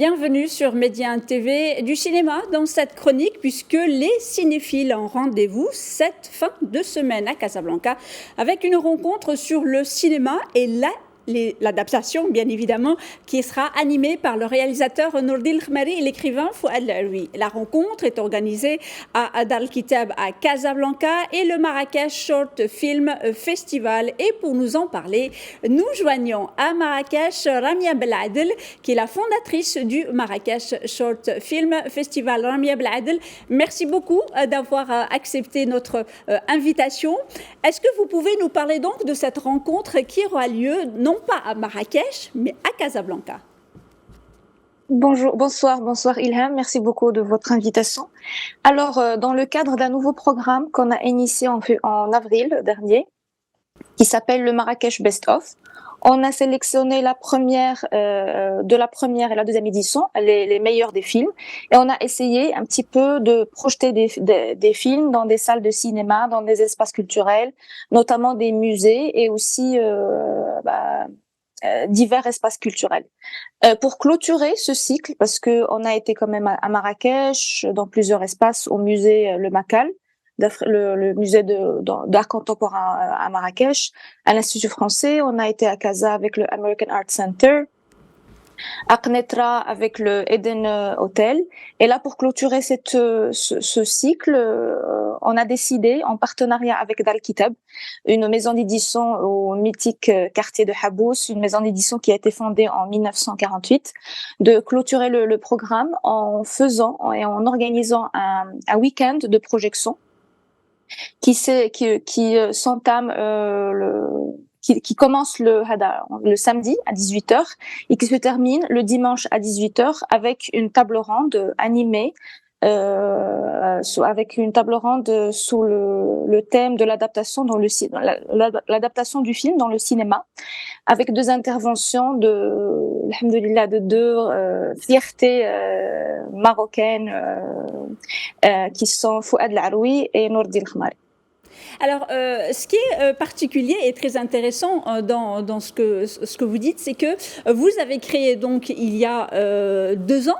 bienvenue sur Média TV du cinéma dans cette chronique puisque les cinéphiles ont rendez-vous cette fin de semaine à Casablanca avec une rencontre sur le cinéma et l'adaptation, bien évidemment, qui sera animée par le réalisateur Nourdine Khmari et l'écrivain Fouad Laoui. La rencontre est organisée à Dar el-Kitab à Casablanca et le Marrakech Short Film Festival. Et pour nous en parler, nous joignons à Marrakech Ramia Beladel, qui est la fondatrice du Marrakech Short Film Festival. Ramia Beladel, merci beaucoup d'avoir accepté notre invitation. Est-ce que vous pouvez nous parler donc de cette rencontre qui aura lieu non pas à Marrakech, mais à Casablanca? Bonsoir Ilham, merci beaucoup de votre invitation. Alors, dans le cadre d'un nouveau programme qu'on a initié en avril dernier, qui s'appelle le Marrakech Best Of, on a sélectionné de la première et la deuxième édition, les meilleurs des films, et on a essayé un petit peu de projeter des films dans des salles de cinéma, dans des espaces culturels, notamment des musées et aussi divers espaces culturels. Pour clôturer ce cycle, parce que on a été quand même à Marrakech, dans plusieurs espaces, au musée Le Macal, le musée d'art contemporain à Marrakech, à l'Institut français, on a été à Casa avec le American Art Center, à Knetra avec le Eden Hotel. Et là, pour clôturer ce cycle, on a décidé, en partenariat avec Dar el-Kitab, une maison d'édition au mythique quartier de Habous, une maison d'édition qui a été fondée en 1948, de clôturer le programme en faisant et en organisant un week-end de projection qui s'entame qui commence le samedi à 18h et qui se termine le dimanche à 18h avec une table ronde animée avec une table ronde sous le thème de l'adaptation l'adaptation du film dans le cinéma, avec deux interventions alhamdoulilah, de deux fiertés marocaines qui sont Fouad Laoui et Nourdine Khmari. Alors, ce qui est particulier et très intéressant dans ce que vous dites, c'est que vous avez créé donc il y a 2 ans,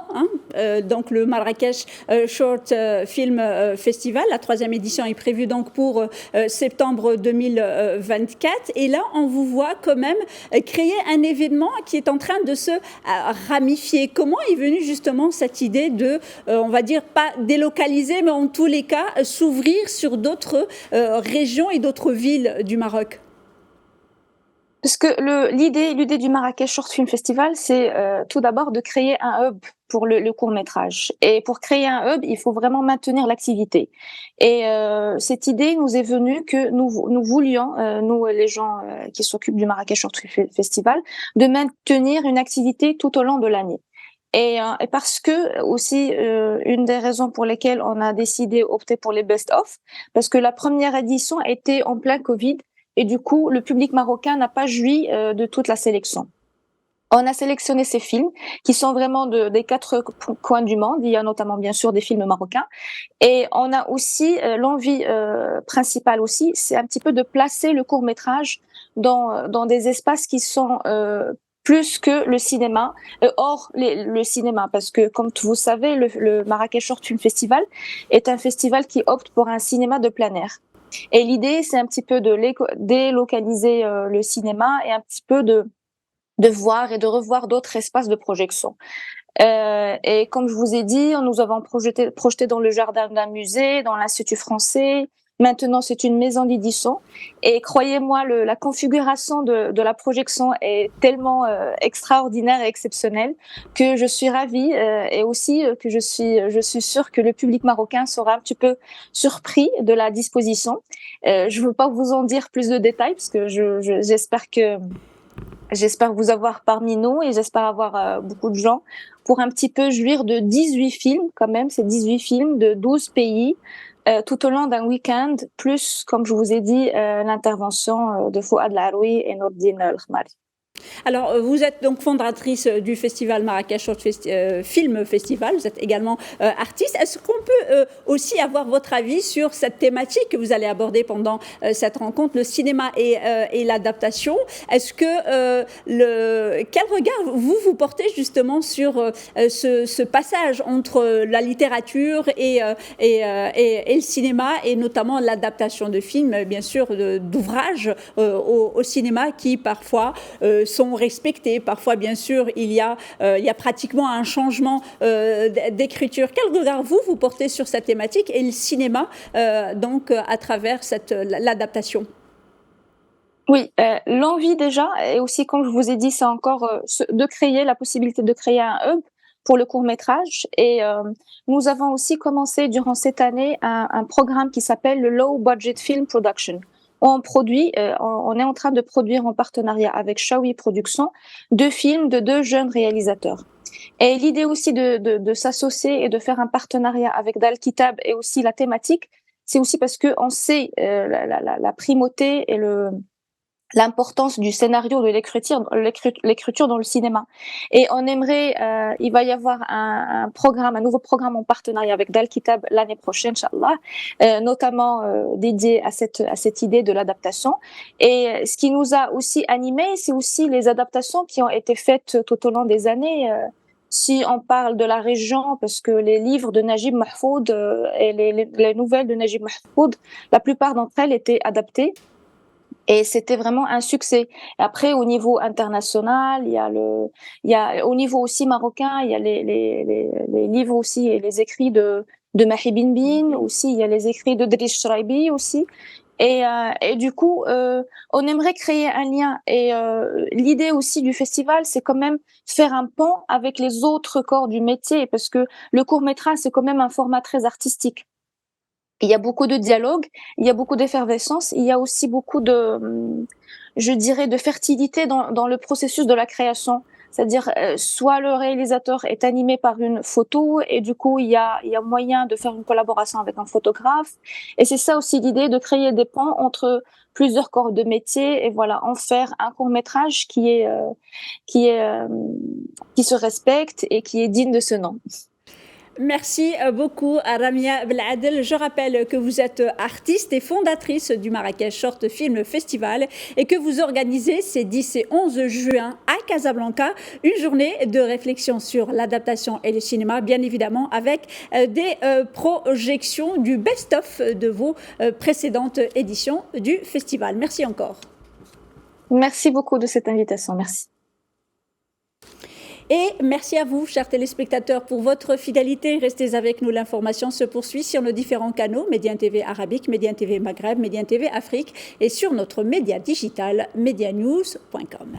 donc le Marrakech Short Film Festival. La 3e édition est prévue donc pour septembre 2024. Et là, on vous voit quand même créer un événement qui est en train de se ramifier. Comment est venue justement cette idée de, on va dire, pas délocaliser, mais en tous les cas, s'ouvrir sur d'autres régions et d'autres villes du Maroc? Parce que l'idée du Marrakech Short Film Festival, c'est tout d'abord de créer un hub pour le court-métrage. Et pour créer un hub, il faut vraiment maintenir l'activité. Et cette idée nous est venue que nous voulions, nous les gens qui s'occupent du Marrakech Short Film Festival, de maintenir une activité tout au long de l'année. Et parce que aussi une des raisons pour lesquelles on a décidé opter pour les best-of, parce que la première édition était en plein Covid et du coup le public marocain n'a pas joui de toute la sélection. On a sélectionné ces films qui sont vraiment des 4 coins du monde. Il y a notamment bien sûr des films marocains et on a aussi l'envie principale aussi, c'est un petit peu de placer le court-métrage dans des espaces qui sont plus que le cinéma, hors le cinéma, parce que comme vous savez, le Marrakech Short Film Festival est un festival qui opte pour un cinéma de plein air. Et l'idée, c'est un petit peu de délocaliser le cinéma et un petit peu de voir et de revoir d'autres espaces de projection. Et comme je vous ai dit, nous avons projeté dans le jardin d'un musée, dans l'Institut français. Maintenant, c'est une maison d'édition. Et croyez-moi, la configuration de la projection est tellement extraordinaire et exceptionnelle que je suis ravie et aussi que je suis sûre que le public marocain sera un petit peu surpris de la disposition. Je ne veux pas vous en dire plus de détails parce que j'espère vous avoir parmi nous et j'espère avoir beaucoup de gens pour un petit peu jouir de 18 films quand même. C'est 18 films de 12 pays tout au long d'un week-end, plus, comme je vous ai dit, l'intervention de Fouad Laoui et Nourdine Khmari. Alors, vous êtes donc fondatrice du festival Marrakech Film Festival, vous êtes également artiste. Est-ce qu'on peut aussi avoir votre avis sur cette thématique que vous allez aborder pendant cette rencontre, le cinéma et l'adaptation? Est-ce que quel regard vous portez justement sur ce passage entre la littérature et le cinéma, et notamment l'adaptation de films, bien sûr, d'ouvrages au cinéma qui parfois sont respectés. Parfois, bien sûr, il y a pratiquement un changement d'écriture. Quel regard vous portez sur cette thématique et le cinéma donc à travers l'adaptation? Oui, l'envie déjà, et aussi comme je vous ai dit, c'est encore de créer la possibilité de créer un hub pour le court métrage. Et nous avons aussi commencé durant cette année un programme qui s'appelle le Low Budget Film Production. On est en train de produire en partenariat avec Shawi Productions 2 films de 2 jeunes réalisateurs. Et l'idée aussi de s'associer et de faire un partenariat avec Dal Kitab, et aussi la thématique, c'est aussi parce que on sait la primauté et l'importance du scénario, de l'écriture dans le cinéma. Et on aimerait, il va y avoir un nouveau programme en partenariat avec Dal Kitab l'année prochaine, Inch'Allah, notamment dédié à cette idée de l'adaptation. Et ce qui nous a aussi animés, c'est aussi les adaptations qui ont été faites tout au long des années. Si on parle de la région, parce que les livres de Najib Mahfoud et les nouvelles de Najib Mahfoud, la plupart d'entre elles étaient adaptées. Et c'était vraiment un succès. Après, au niveau international, au niveau aussi marocain, il y a les livres aussi et les écrits de Mahi Bin aussi. Il y a les écrits de Driss Shraibi aussi. Et du coup, on aimerait créer un lien. Et l'idée aussi du festival, c'est quand même faire un pont avec les autres corps du métier, parce que le court-métrage, c'est quand même un format très artistique. Il y a beaucoup de dialogue, il y a beaucoup d'effervescence, il y a aussi beaucoup je dirais, de fertilité dans le processus de la création. C'est-à-dire, soit le réalisateur est animé par une photo, et du coup, il y a moyen de faire une collaboration avec un photographe. Et c'est ça aussi l'idée, de créer des ponts entre plusieurs corps de métier, et voilà, en faire un court-métrage qui se respecte et qui est digne de ce nom. Merci beaucoup à Ramia Beladel. Je rappelle que vous êtes artiste et fondatrice du Marrakech Short Film Festival, et que vous organisez ces 10 et 11 juin à Casablanca une journée de réflexion sur l'adaptation et le cinéma, bien évidemment avec des projections du best-of de vos précédentes éditions du festival. Merci encore. Merci beaucoup de cette invitation. Merci. Et merci à vous, chers téléspectateurs, pour votre fidélité. Restez avec nous, l'information se poursuit sur nos différents canaux, Médiane TV Arabique, Médiane TV Maghreb, Médiane TV Afrique, et sur notre média digital medianews.com.